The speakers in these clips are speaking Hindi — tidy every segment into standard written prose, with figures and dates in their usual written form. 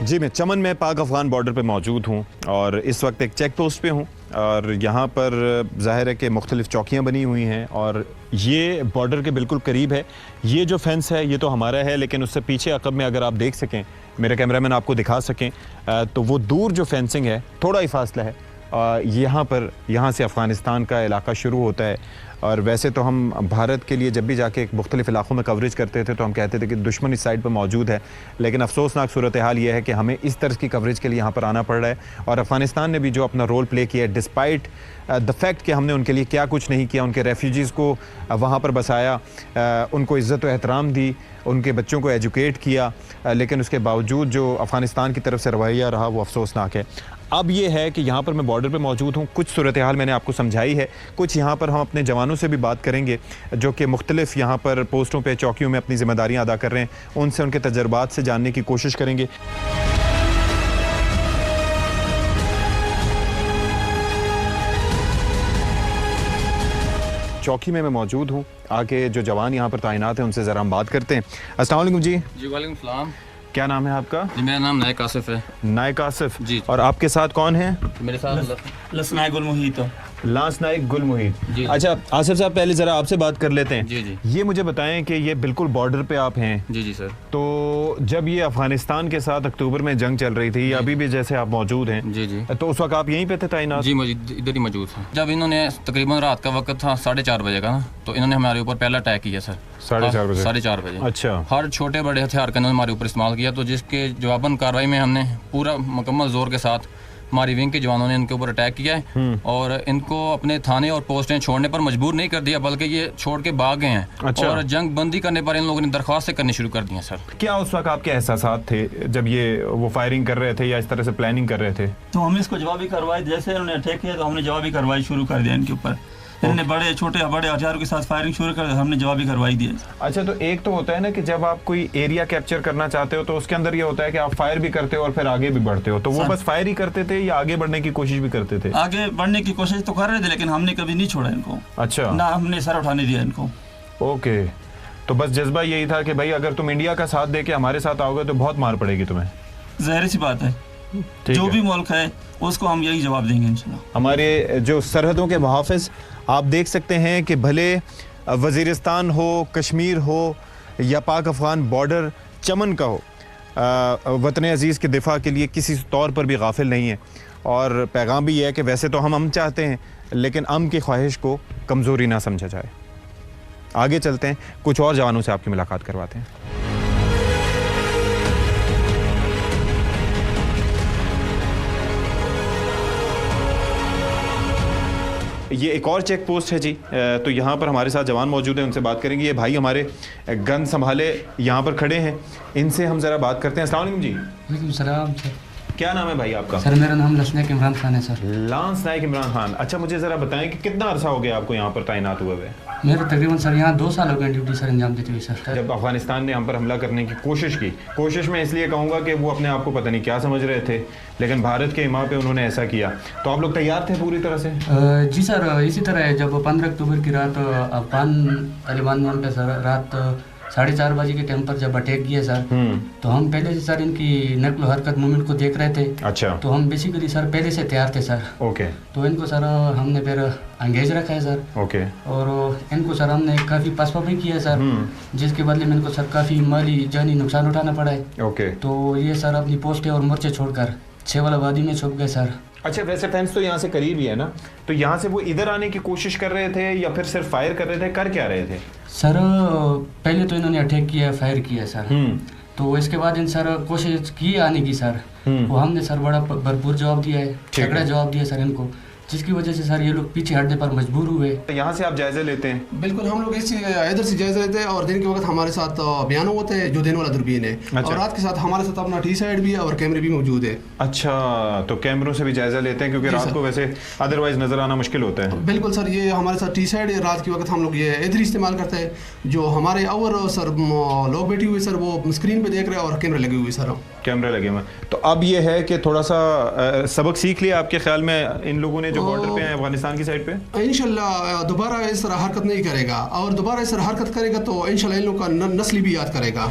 जी, मैं चमन में पाक अफ़गान बॉर्डर पे मौजूद हूँ और इस वक्त एक चेक पोस्ट पे हूँ और यहाँ पर ज़ाहिर है कि मुख्तलिफ़ चौकियाँ बनी हुई हैं और ये बॉर्डर के बिल्कुल करीब है। ये जो फेंस है ये तो हमारा है, लेकिन उससे पीछे अक़ब में अगर आप देख सकें, मेरे कैमरामैन आपको दिखा सकें तो वो दूर जो फेंसिंग है थोड़ा ही फासला है। यहाँ से अफ़गानिस्तान का इलाका शुरू होता है और वैसे तो हम भारत के लिए जब भी जाके मुख्तलिफ़ इलाक़ों में कवरेज करते थे तो हम कहते थे कि दुश्मन इस साइड पर मौजूद है, लेकिन अफसोसनाक सूरत हाल ये है कि हमें इस तरह की कवरेज के लिए यहाँ पर आना पड़ रहा है। और अफ़गानिस्तान ने भी जो अपना रोल प्ले किया है, डिस्पाइट द फैक्ट कि हमने उनके लिए क्या कुछ नहीं किया, उनके रेफ्यूजीज़ को वहाँ पर बसाया, उनको इज़्ज़त व एहतराम दी, उनके बच्चों को एजुकेट किया, लेकिन उसके बावजूद जो अफ़गानिस्तान की तरफ से रवैया रहा वो अफसोसनाक है। अब ये है कि यहाँ पर मैं बॉर्डर पे मौजूद हूँ, कुछ सूरत हाल मैंने आपको समझाई है, कुछ यहाँ पर हम अपने जवानों से भी बात करेंगे जो कि मुख्तलिफ़ यहाँ पर पोस्टों पे चौकियों में अपनी ज़िम्मेदारियाँ अदा कर रहे हैं, उनसे उनके तजर्बात से जानने की कोशिश करेंगे। चौकी में मैं मौजूद हूँ, आके जो जवान यहाँ पर तैनात हैं उनसे ज़रा हम बात करते हैं। अस्सलाम वालेकुम जी। जी वालेकुम सलाम। क्या नाम है आपका? जी मेरा नाम नायक आसिफ है। नायक आसिफ जी। और आपके साथ कौन है? मेरे साथ लसनाय गुल मुहीत। लांस नाइक गुल मुहीत। जी। अच्छा आसिफ साहब, पहले ज़रा आपसे बात कर लेते हैं। जी जी। ये मुझे बताएं कि ये बिल्कुल बॉर्डर पे आप हैं। जी जी सर। तो जब ये अफगानिस्तान के साथ अक्टूबर में जंग चल रही थी, अभी भी जैसे आप मौजूद हैं, जी जी। तो उस वक्त आप यहीं पे थे तैनात? जी इधर ही मौजूद था। जब इन्होंने तकरीबन रात का वक्त था 4:30 बजे का ना, तो इन्होंने हमारे ऊपर पहला अटैक किया सर। 4:30 बजे? 4:30 बजे। अच्छा। हर छोटे बड़े हथियार का इन्होंने हमारे ऊपर इस्तेमाल किया, तो जिसके जवाबन कार्रवाई में हमने पूरा मुकम्मल जोर के साथ हमारी विंग के जवानों ने इनके ऊपर अटैक किया है और इनको अपने थाने और पोस्टें छोड़ने पर मजबूर नहीं कर दिया, बल्कि ये छोड़ के भाग गए हैं। अच्छा। और जंग बंदी करने पर इन लोगों ने दरख्वास्तें करनी शुरू कर दी हैं सर। क्या उस वक्त आपके एहसासात थे जब ये वो फायरिंग कर रहे थे या इस तरह से प्लानिंग कर रहे थे? तो हमने इसको जवाबी कार्रवाई, जैसे इन्होंने अटैक किया तो हमने जवाबी कार्रवाई शुरू कर दिया इनके ऊपर। इन्होंने बड़े हथियारों के साथ फायरिंग शुरू कर, हमने जवाबी कार्रवाई दी। अच्छा, तो एक तो होता है ना कि जब आप कोई एरिया कैप्चर करना चाहते हो तो उसके अंदर ये होता है कि आप फायर भी करते हो और फिर आगे भी बढ़ते हो, तो वो बस फायर ही करते थे या आगे बढ़ने की कोशिश भी करते थे? आगे बढ़ने की कोशिश तो कर रहे थे, लेकिन हमने कभी नहीं छोड़ा इनको। अच्छा। ना हमने सर उठाने दिया इनको। ओके, तो बस जज्बा यही था कि भाई अगर तुम इंडिया का साथ दे के हमारे साथ आओगे तो बहुत मार पड़ेगी तुम्हें। ज़ाहिर सी बात है, जो भी मुल्क है उसको हम यही जवाब देंगे इंशाल्लाह। हमारे जो सरहदों के मुहाफ़िज़ आप देख सकते हैं कि भले वज़ीरिस्तान हो, कश्मीर हो या पाक अफ़गान बॉर्डर चमन का हो, वतन अज़ीज़ के दिफा के लिए किसी तौर पर भी गाफिल नहीं है। और पैगाम भी यह है कि वैसे तो हम चाहते हैं, लेकिन अमन की ख्वाहिश को कमज़ोरी ना समझा जाए। आगे चलते हैं, कुछ और जवानों से आपकी मुलाकात करवाते हैं। ये एक और चेक पोस्ट है जी, तो यहाँ पर हमारे साथ जवान मौजूद हैं, उनसे बात करेंगे। ये भाई हमारे गन संभाले यहाँ पर खड़े हैं, इनसे हम ज़रा बात करते हैं। अस्सलाम वालेकुम जी। वालेकुम सलाम सर। क्या नाम है भाई आपका? सर मेरा नाम लसनाइक इमरान खान है सर। लांस नाइक इमरान खान। अच्छा, मुझे ज़रा बताएं कि कितना अरसा हो गया आपको यहाँ पर तैनात हुए हुए? मेरे तकरीबन सर यहाँ 2 साल हो गए ड्यूटी सर अंजाम देते हुए सर। जब अफगानिस्तान ने हम पर हमला करने की कोशिश की, कोशिश में इसलिए कहूँगा कि वो अपने आप को पता नहीं क्या समझ रहे थे, लेकिन भारत के इमा पे उन्होंने ऐसा किया, तो आप लोग तैयार थे पूरी तरह से? जी सर, इसी तरह जब 15 अक्टूबर की रात अफगान तालिबान ने उन पर सर रात 4:30 बजे के टाइम पर जब अटैक किया सर, तो हम पहले से सर इनकी नकल हरकत मूवमेंट को देख रहे थे। अच्छा। तो हम बेसिकली सर पहले से तैयार थे सर। ओके। तो इनको सर हमने फिर एंगेज रखा है सर। ओके। और इनको सर हमने काफ़ी पसपा भी किया सर, जिसके बदले में इनको सर काफ़ी माली जानी नुकसान उठाना पड़ा है। ओके। तो ये सर अपनी पोस्टें और मोर्चे छोड़कर 6 वाला वादी में छुप गए सर। अच्छा, वैसे फेंस तो यहाँ से करीब ही है ना, तो यहाँ से वो इधर आने की कोशिश कर रहे थे या फिर सिर्फ फायर कर रहे थे, कर क्या रहे थे? सर पहले तो इन्होंने अटैक किया, फायर किया सर। तो इसके बाद इन सर कोशिश की आने की सर, वो हमने सर बड़ा भरपूर जवाब दिया है, तगड़ा जवाब दिया सर इनको, जिसकी वजह से सर ये लोग पीछे हटने पर मजबूर हुए। तो यहाँ से आप जायजे लेते हैं? बिल्कुल, हम लोग इधर से जायजा लेते हैं और दिन के वक्त हमारे साथ बयान होते हैं जो देने वाला दूरबीन है। अच्छा। और रात के साथ हमारे साथ अपना टी साइड भी है और कैमरे भी मौजूद है। अच्छा, तो कैमरों से भी जायजा लेते हैं क्योंकि रात को वैसे अदरवाइज नजर आना मुश्किल होता है। बिल्कुल सर, ये हमारे साथ टी साइड रात के वक्त हम लोग ये इधर इस्तेमाल करते हैं। जो हमारे और सर लोग बैठे हुए सर वो स्क्रीन पे देख रहे हैं और कैमरे लगे हुए सर। कैमरे लगे हुए। तो अब ये है कि थोड़ा सा सबक सीख लिया आपके ख्याल में इन लोगों ने जो बॉर्डर पे हैं अफगानिस्तान की साइड पे? इंशाल्लाह दोबारा इस तरह हरकत नहीं करेगा, और दोबारा इस तरह हरकत करेगा तो इंशाल्लाह इन लोगों का नस्ल भी याद करेगा।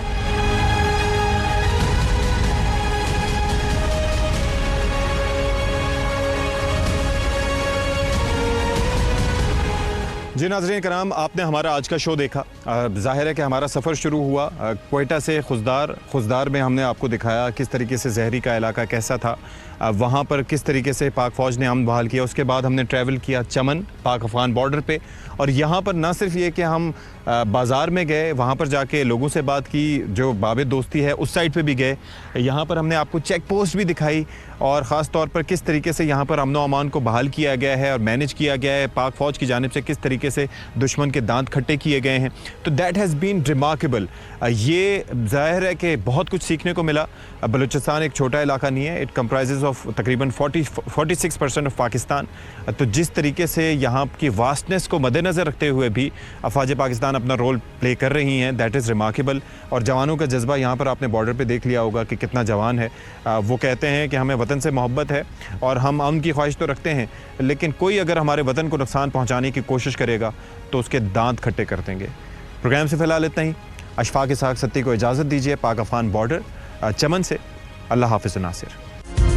जी नाज़रीन कराम, आपने हमारा आज का शो देखा। ज़ाहिर है कि हमारा सफ़र शुरू हुआ क्वेटा से खुजदार में हमने आपको दिखाया किस तरीके से जहरी का इलाका कैसा था, वहाँ पर किस तरीके से पाक फ़ौज ने अमन बहाल किया। उसके बाद हमने ट्रैवल किया चमन पाक अफ़गान बॉर्डर पे, और यहाँ पर ना सिर्फ ये कि हम बाज़ार में गए, वहाँ पर जाके लोगों से बात की, जो बाबे दोस्ती है उस साइड पे भी गए। यहाँ पर हमने आपको चेक पोस्ट भी दिखाई, और ख़ास तौर पर किस तरीके से यहाँ पर अमन व अमान को बहाल किया गया है और मैनेज किया गया है। पाक फ़ौज की जानिब से किस तरीके से दुश्मन के दांत खट्टे किए गए हैं। तो दैट हैज़ बीन रिमार्केबल। ये ज़ाहिर है कि बहुत कुछ सीखने को मिला। बलूचिस्तान एक छोटा इलाका नहीं है, इट कंप्राइजेज़ ऑफ तकरीबन 46% ऑफ पाकिस्तान। तो जिस तरीके से यहाँ की वास्टनेस को मद्देनज़र रखते हुए भी अफवाज पाकिस्तान अपना रोल प्ले कर रही हैं, दैट इज़ रिमार्केबल। और जवानों का जज्बा यहाँ पर आपने बॉर्डर पे देख लिया होगा कि कितना जवान है। वो कहते हैं कि हमें वतन से मोहब्बत है और हम अमन की ख्वाहिश तो रखते हैं, लेकिन कोई अगर हमारे वतन को नुकसान पहुँचाने की कोशिश करेगा तो उसके दांत खट्टे कर देंगे। प्रोग्राम से फ़िलहाल इतना ही। अशफाक इसहाक सत्ती को इजाज़त दीजिए। पाक अफ़गान बॉर्डर चमन से अल्लाह हाफ़िज़ नासिर।